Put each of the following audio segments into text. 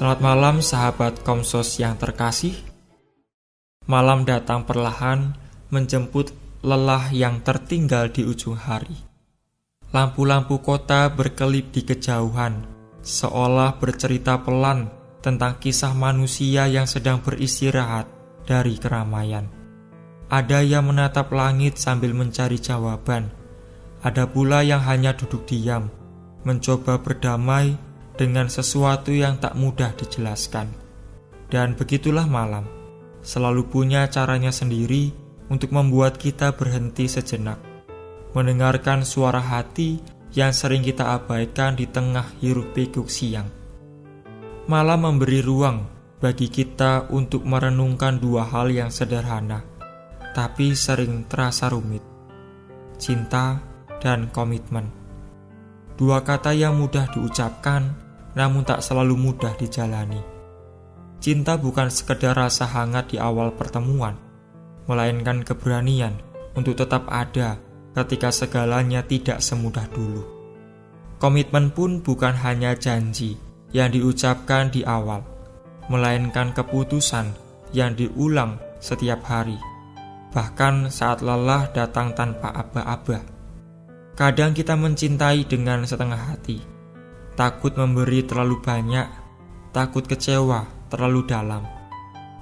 Selamat malam sahabat Komsos yang terkasih. Malam datang perlahan menjemput lelah yang tertinggal di ujung hari. Lampu-lampu kota berkelip di kejauhan, seolah bercerita pelan tentang kisah manusia yang sedang beristirahat dari keramaian. Ada yang menatap langit sambil mencari jawaban. Ada pula yang hanya duduk diam, mencoba berdamai dengan sesuatu yang tak mudah dijelaskan. Dan begitulah malam, selalu punya caranya sendiri untuk membuat kita berhenti sejenak, mendengarkan suara hati yang sering kita abaikan di tengah hiruk-pikuk siang. Malam memberi ruang bagi kita untuk merenungkan dua hal yang sederhana, tapi sering terasa rumit: cinta dan komitmen. Dua kata yang mudah diucapkan, namun tak selalu mudah dijalani. Cinta bukan sekedar rasa hangat di awal pertemuan, melainkan keberanian untuk tetap ada ketika segalanya tidak semudah dulu. Komitmen pun bukan hanya janji yang diucapkan di awal, melainkan keputusan yang diulang setiap hari, bahkan saat lelah datang tanpa aba-aba. Kadang kita mencintai dengan setengah hati, takut memberi terlalu banyak, takut kecewa terlalu dalam.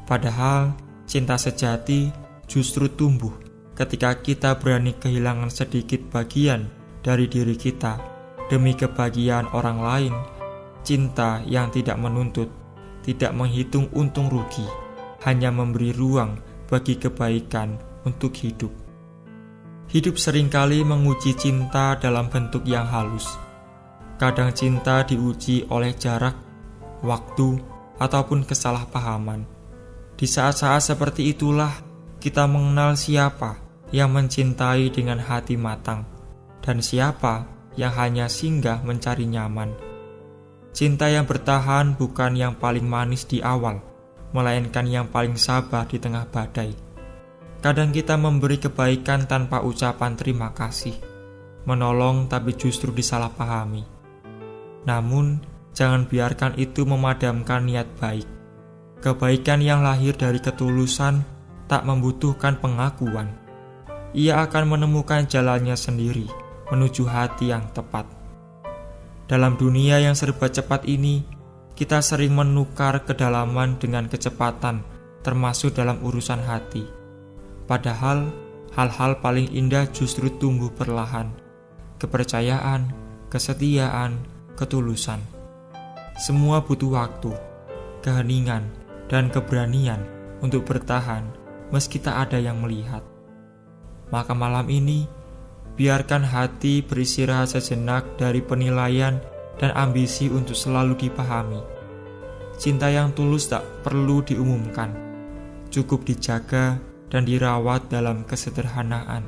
Padahal cinta sejati justru tumbuh ketika kita berani kehilangan sedikit bagian dari diri kita demi kebahagiaan orang lain. Cinta yang tidak menuntut, tidak menghitung untung rugi, hanya memberi ruang bagi kebaikan untuk hidup. Hidup seringkali menguji cinta dalam bentuk yang halus. Kadang cinta diuji oleh jarak, waktu, ataupun kesalahpahaman. Di saat-saat seperti itulah kita mengenal siapa yang mencintai dengan hati matang dan siapa yang hanya singgah mencari nyaman. Cinta yang bertahan bukan yang paling manis di awal, melainkan yang paling sabar di tengah badai. Kadang kita memberi kebaikan tanpa ucapan terima kasih, menolong tapi justru disalahpahami. Namun, jangan biarkan itu memadamkan niat baik. Kebaikan yang lahir dari ketulusan tak membutuhkan pengakuan. Ia akan menemukan jalannya sendiri menuju hati yang tepat. Dalam dunia yang serba cepat ini, kita sering menukar kedalaman dengan kecepatan, termasuk dalam urusan hati. Padahal, hal-hal paling indah justru tumbuh perlahan. Kepercayaan, kesetiaan, ketulusan. Semua butuh waktu, keheningan, dan keberanian untuk bertahan meski tak ada yang melihat. Maka malam ini, biarkan hati beristirahat sejenak dari penilaian dan ambisi untuk selalu dipahami. Cinta yang tulus tak perlu diumumkan, cukup dijaga dan dirawat dalam kesederhanaan.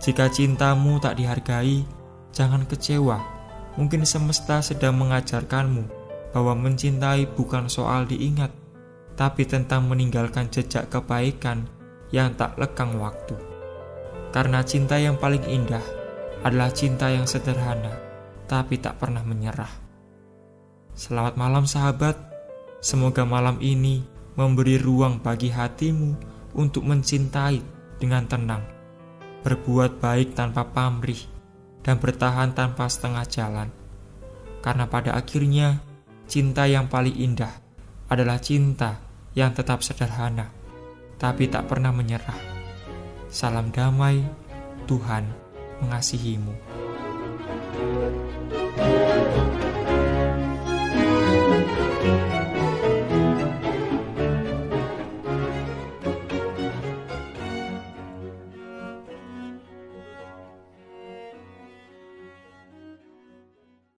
Jika cintamu tak dihargai, jangan kecewa. Mungkin semesta sedang mengajarkanmu bahwa mencintai bukan soal diingat, tapi tentang meninggalkan jejak kebaikan yang tak lekang waktu. Karena cinta yang paling indah adalah cinta yang sederhana, tapi tak pernah menyerah. Selamat malam sahabat, semoga malam ini memberi ruang bagi hatimu untuk mencintai dengan tenang, berbuat baik tanpa pamrih, dan bertahan tanpa setengah jalan. Karena pada akhirnya, cinta yang paling indah adalah cinta yang tetap sederhana, tapi tak pernah menyerah. Salam damai, Tuhan mengasihimu.